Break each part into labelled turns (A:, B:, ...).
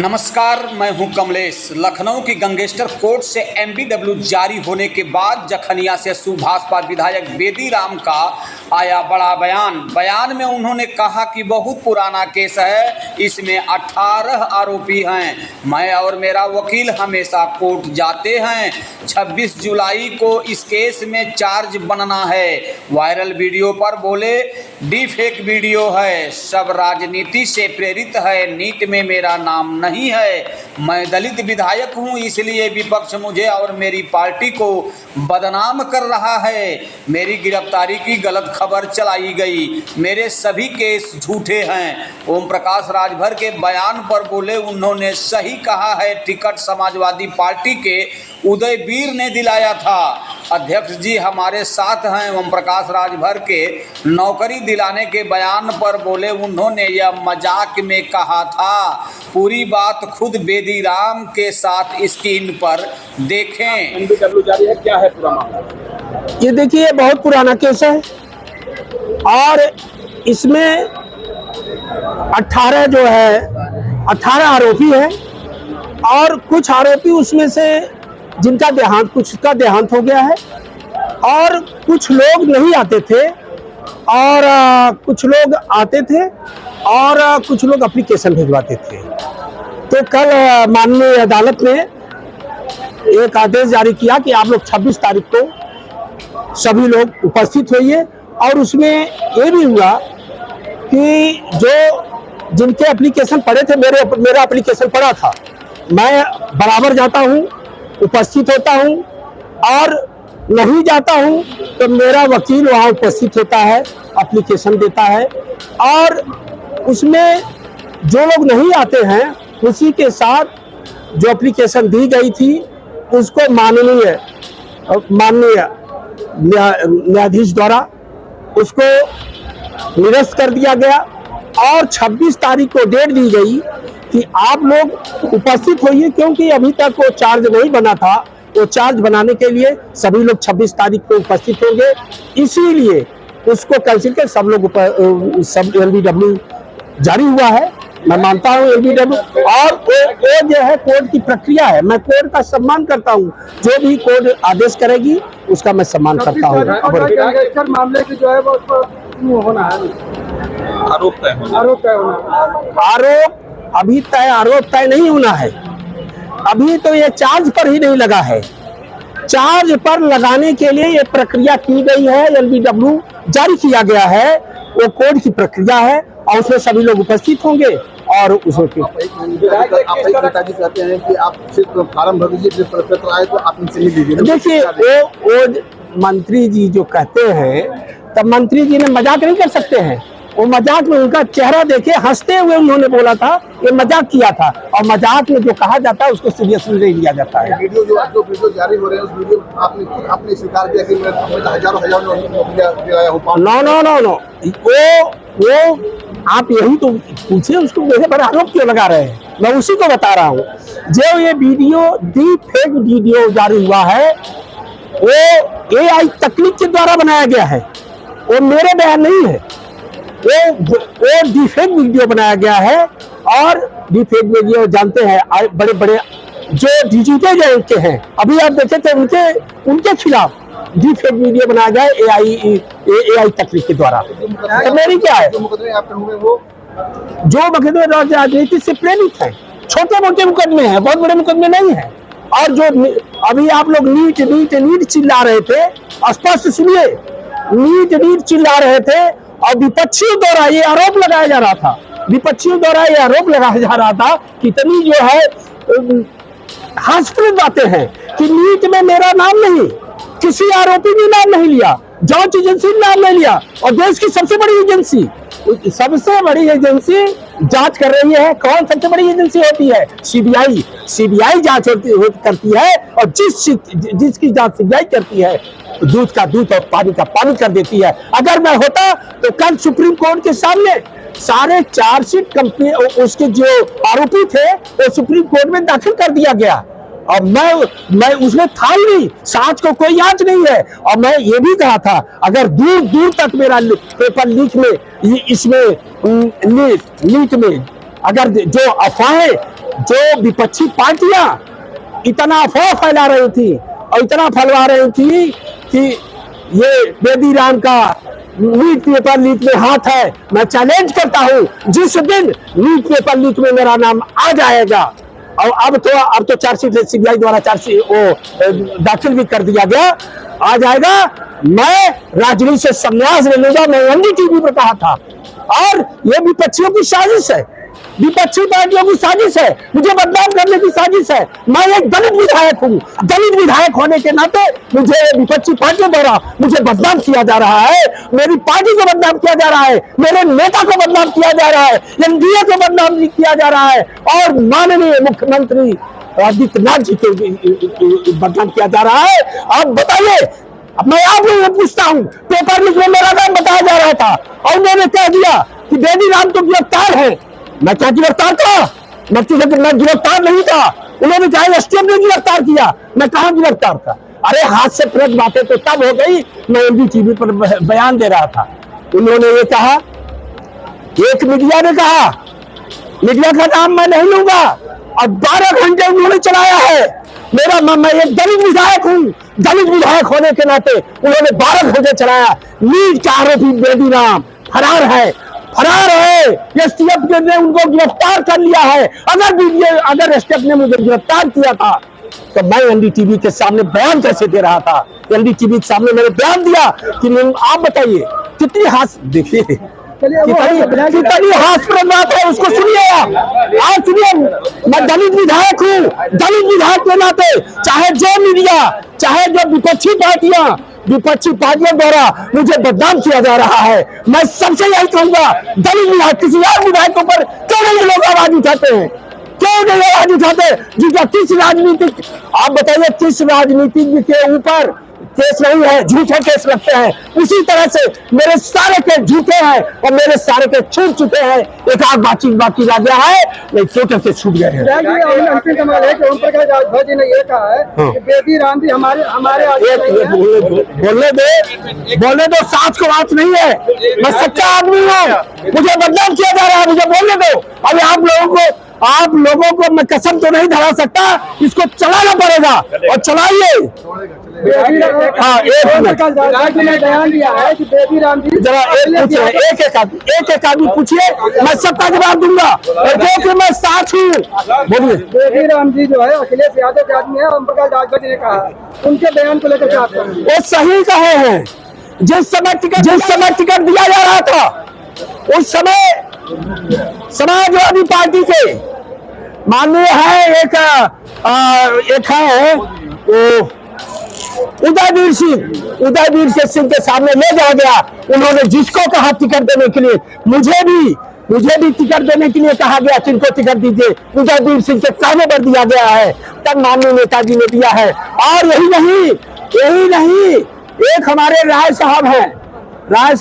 A: नमस्कार, मैं हूं कमलेश। लखनऊ की गंगेस्टर कोर्ट से एमबीडब्ल्यू जारी होने के बाद जखनिया से सुभाषपा विधायक बेदी राम का आया बड़ा बयान में उन्होंने कहा कि बहुत पुराना केस है, इसमें 18 आरोपी हैं। मैं और मेरा वकील हमेशा कोर्ट जाते हैं। 26 जुलाई को इस केस में चार्ज बनना है। वायरल वीडियो पर बोले डीफेक वीडियो है, सब राजनीति से प्रेरित है, नीट में मेरा नाम नहीं है। मैं दलित विधायक हूं, इसलिए विपक्ष मुझे और मेरी पार्टी को बदनाम कर रहा है। मेरी गिरफ्तारी की गलत खबर चलाई गई, मेरे सभी केस झूठे हैं। ओम प्रकाश राजभर के बयान पर बोले उन्होंने सही कहा है, टिकट समाजवादी पार्टी के उदय वीर ने दिलाया था। अध्यक्ष जी हमारे साथ हैं। ओम प्रकाश राजभर के नौकरी दिलाने के बयान पर बोले उन्होंने यह मजाक में कहा था। पूरी बात खुद बेदी राम के साथ स्क्रीन पर देखें।
B: एमबीडब्ल्यू जारी है, क्या है पूरा मामला?
C: ये देखिए, बहुत पुराना केस है और इसमें 18 आरोपी हैं और कुछ आरोपी उसमें से जिनका कुछ का देहांत हो गया है और कुछ लोग नहीं आते थे और कुछ लोग आते थे और कुछ लोग एप्लीकेशन भिजवाते थे। तो कल माननीय अदालत ने एक आदेश जारी किया कि आप लोग 26 तारीख को सभी लोग उपस्थित होइए और उसमें ये भी हुआ कि जो जिनके एप्लीकेशन पड़े थे, मेरा एप्लीकेशन पड़ा था, मैं बराबर जाता हूँ, उपस्थित होता हूँ और नहीं जाता हूँ तो मेरा वकील वहाँ उपस्थित होता है, एप्लीकेशन देता है और उसमें जो लोग नहीं आते हैं उसी के साथ जो एप्लीकेशन दी गई थी उसको माननीय न्यायाधीश द्वारा उसको निरस्त कर दिया गया और 26 तारीख को डेट दी गई कि आप लोग उपस्थित होइए, क्योंकि अभी तक वो चार्ज नहीं बना था। वो चार्ज बनाने के लिए सभी लोग 26 तारीख को उपस्थित होंगे, इसीलिए उसको कैंसिल कर सब एलबीडब्ल्यू जारी हुआ है। मैं मानता हूँ एलबीडब्ल्यू और वो जो है कोर्ट की प्रक्रिया है, मैं कोर्ट का सम्मान करता हूँ। जो भी कोर्ट आदेश करेगी उसका मैं सम्मान करता हूँ।
B: मामले की जो है वो होना है,
C: आरोप तय नहीं होना है। अभी तो ये चार्ज पर ही नहीं लगा है। चार्ज पर लगाने के लिए ये प्रक्रिया की गई है, एलबीडब्ल्यू जारी किया गया है, वो कोर्ट की प्रक्रिया है और उसमें सभी लोग उपस्थित होंगे और उसमें
B: पिताजी कहते हैं कि आप सिर्फ फार्म भर दीजिए, पत्र आए तो आप इनसे मिल लीजिए।
C: देखिए, वो मंत्री जी जो कहते हैं तब मंत्री जी ने मजाक नहीं कर सकते हैं। वो मजाक में उनका चेहरा देखे, हंसते हुए उन्होंने बोला था, ये मजाक किया था और मजाक में जो कहा जाता है उसको सीरियसली नहीं लिया जाता है।
B: वीडियो जो वीडियो जारी हो रहे हैं उस वीडियो आपने स्वीकार किया कि मैं हजारों दिलाया हूं।
C: नो, वो आप यही तो पूछिए, उसको मेरे पर आरोप क्यों लगा रहे हैं? मैं उसी को बता रहा हूँ। जो ये वीडियो डीफेक वीडियो जारी हुआ है वो AI तकनीक के द्वारा बनाया गया है, वो मेरे बयान नहीं है। वो डीफेक वीडियो बनाया गया है और डीफेक वीडियो जानते हैं बड़े बड़े जो डिजिटल के हैं, अभी आप देखे थे उनके खिलाफ डीफेक वीडियो बनाया गया है AI तकनीक के द्वारा। तो मेरी क्या है, जो मुकदमे राजनीति से प्रेरित है, छोटे मोटे मुकदमे हैं, बहुत बड़े मुकदमे नहीं है। और जो अभी आप लोग नीट चिल्ला रहे थे, स्पष्ट सुनिए, नीट चिल्ला रहे थे और विपक्षियों द्वारा ये आरोप लगाया जा रहा था, कितनी जो है हास्यास्पद बातें हैं कि नीट में मेरा नाम नहीं, किसी आरोपी ने नाम नहीं लिया, जांच एजेंसी ने नाम नहीं लिया और देश की सबसे बड़ी एजेंसी जांच कर रही है। कौन सबसे बड़ी एजेंसी होती है? सीबीआई जांच करती है और जिसकी जांच सीबीआई करती है दूध का दूध और पानी का पानी कर देती है। अगर मैं होता तो कल सुप्रीम कोर्ट के सामने सारे चार्जशीट कंपनी उसके जो आरोपी थे वो सुप्रीम कोर्ट में दाखिल कर दिया गया और मैं उसमें था ही नहीं, साच को कोई याद नहीं है। और मैं ये भी कहा था अगर दूर दूर तक मेरा पेपर लीक में इसमें नीट में अगर जो अफवाहें जो विपक्षी पार्टियां इतना अफवाह फैला रही थी और इतना फैला रही थी कि ये बेदी राम का नीट पेपर लीक में हाथ है, मैं चैलेंज करता हूं जिस दिन नीट पेपर लीक में मेरा नाम आ जाएगा, और अब तो चार्जशीट सीबीआई द्वारा चार्जशीट दाखिल भी कर दिया गया, आ जाएगा, मैं राजनीति से संन्यास ले लूंगा। मैं एनडीटीवी पर कहा था, और ये विपक्षियों की साजिश है, विपक्षी पार्टियों की साजिश है, मुझे बदनाम करने की साजिश है। मैं एक दलित विधायक हूँ, दलित विधायक होने के नाते मुझे विपक्षी पार्टियों द्वारा मुझे बदनाम किया जा रहा है, मेरी पार्टी को बदनाम किया जा रहा है, मेरे नेता को बदनाम किया जा रहा है, एनडीए को बदनाम किया जा रहा है, और माननीय मुख्यमंत्री आदित्यनाथ जी को बदनाम किया जा रहा है। अब बताइए, मैं आप लोगों से पूछता हूँ, पेपर लीक में मेरा नाम बताया जा रहा था और उन्होंने कह दिया कि बेदी राम तो गिरफ्तार है। मैं क्या गिरफ्तार था? मैं गिरफ्तार नहीं था। उन्होंने कहा एसटीएफ ने गिरफ्तार किया, मैं कहां गिरफ्तार था? अरे हाथ से प्रक बातें तो तब हो गई, मैं एनडीटीवी पर बयान दे रहा था। उन्होंने ये कहा, एक मीडिया ने कहा, मीडिया का नाम मैं नहीं लूंगा, और 12 घंटे उन्होंने चलाया है। मैं एक दलित विधायक हूं, दलित विधायक होने के नाते उन्होंने 12 घंटे चलाया। नीट का आरोपी बेदी राम फरार है, एसटीएफ ने उनको गिरफ्तार कर लिया है। अगर एसटीएफ ने मुझे गिरफ्तार किया था तो मैं एनडीटीवी के सामने बयान कैसे दे रहा था? एनडीटीवी के सामने मैंने बयान दिया कि आप बताइए कितनी देखिए कितनी हास्यप्रद बात है, उसको सुनिए आप सुनिए। मैं दलित विधायक हूँ, दलित विधायक के नाते चाहे जो मीडिया, चाहे जो विपक्षी पार्टियों द्वारा मुझे बदनाम किया जा रहा है, मैं सबसे यही कहूंगा, दलित विधायक किसी और विधायकों पर क्यों नहीं लोग आवाज उठाते हैं? क्यों नहीं आवाज उठाते? जिनका किस राजनीतिक, आप बताइए किस राजनीतिक के ऊपर केस नहीं है, झूठे केस लगते हैं। उसी तरह से मेरे सारे केस झूठे हैं और मेरे सारे केस छूट चुके हैं। एक आध बातचीत बाकी रह गया है, नहीं छोटे से छूट गए हैं।
B: अंतिम कमाल है कि ओम प्रकाश राजभर जी ने ये कहा है कि बेदी राम जी हमारे
C: बोलने दो, साथ को बात नहीं है। मैं सच्चा आदमी हूँ, मुझे बदनाम किया जा रहा है, मुझे बोलने दो। अभी आप लोगों को मैं कसम तो नहीं धरा सकता, इसको चलाना पड़ेगा और चलाइए। हाँ, एक आदमी पूछिए, मैं सबका जवाब दूंगा, और मैं साथ हूँ। बोलिए।
B: बेदी राम जी जो है अखिलेश यादव के आदमी है, ओम प्रकाश राजभर जी ने कहा, उनके बयान को लेकर क्या आपका?
C: वो सही कहे हैं। जिस समय टिकट दिया जा रहा था, उस समय समाजवादी पार्टी के माननीय है एक है वो उदयवीर सिंह के सामने ले जाया गया। उन्होंने जिसको कहा टिकट देने के लिए, मुझे भी टिकट देने के लिए कहा गया, किनको टिकट दीजिए, उदयवीर सिंह के कहने पर दिया गया है, तब माननीय नेताजी ने दिया है। और यही नहीं, एक हमारे राय साहब हैं, राय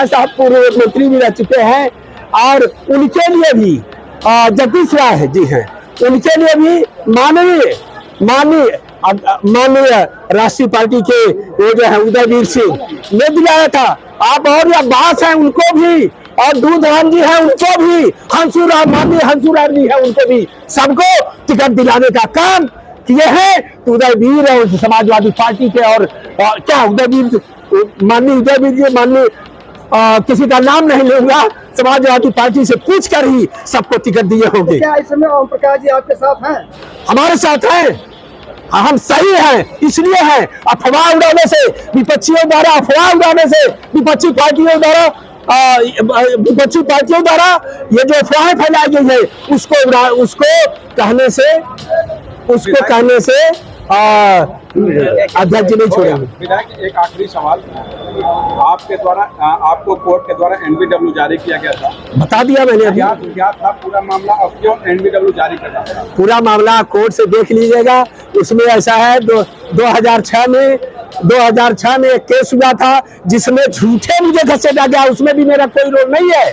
C: साहब पूर्व मंत्री भी रह चुके हैं, और उनके लिए भी जगदीश राय जी हैं, उनके लिए भी माननीय राष्ट्रीय पार्टी के वो जो है उदयवीर सिंह ने दिलाया था। आप और अब्बास हैं, उनको भी, और दूधराम जी हैं, उनको भी, माननीय हंसुराम जी हैं, उनको भी, सबको टिकट दिलाने का काम किए हैं। तो उदयवीर और समाजवादी पार्टी के और क्या माननीय उदयवीर जी, किसी का नाम नहीं लूंगा, समाजवादी पार्टी से पूछकर ही सबको टिकट दिए होंगे।
B: क्या इस समय ओम प्रकाश जी आपके साथ हैं?
C: हमारे साथ हैं, हम सही हैं, इसलिए हैं। अफवाह उड़ाने से, विपक्षियों द्वारा अफवाह उड़ाने से, विपक्षी पार्टियों द्वारा ये जो अफवाहें फैलाई गई है, उसको कहने से अध्यक्ष जी नहीं छोड़ेंगे।
D: विधायक, एक आखिरी सवाल, आपके द्वारा आपको कोर्ट के द्वारा एनबीडब्ल्यू जारी किया गया था, बता दिया मैंने अभी। क्या था पूरा मामला और क्यों एनबीडब्ल्यू जारी करना था?
C: पूरा मामला कोर्ट से देख लीजिएगा। उसमें ऐसा है, 2006 में एक केस हुआ था जिसमें झूठे मुझे घसीटा गया, उसमें भी मेरा कोई रोल नहीं है,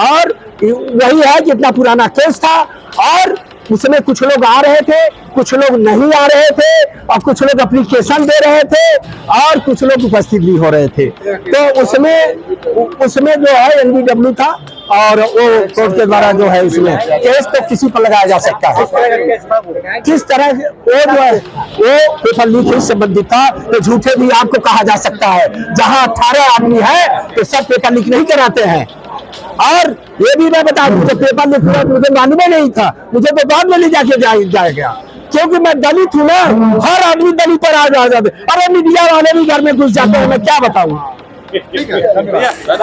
C: और वही है जितना पुराना केस था, और उसमें कुछ लोग आ रहे थे, कुछ लोग नहीं आ रहे थे, और कुछ लोग एप्लीकेशन दे रहे थे, और कुछ लोग उपस्थित भी हो रहे थे। तो उसमें जो है एनबीडब्ल्यू था, और वो कोर्ट के द्वारा जो है इसमें केस तो किसी पर लगाया जा सकता है। किस तरह वो जो है वो पेपर लीक से संबंधित था, तो झूठे भी आपको कहा जा सकता है। जहां 18 आदमी है तो सब पेपर लीक नहीं कराते हैं। और ये भी मैं बता दूं, तो पेपर लीक हुआ मुझे मालूम ही नहीं था, मुझे तो बाद में ले जाके जाएगा, क्योंकि मैं दलित हूँ ना। हर आदमी दलित पर आ जाते, अरे मीडिया वाले भी घर में घुस जाते हैं, मैं क्या बताऊँ।
D: ठीक है, धन्यवाद।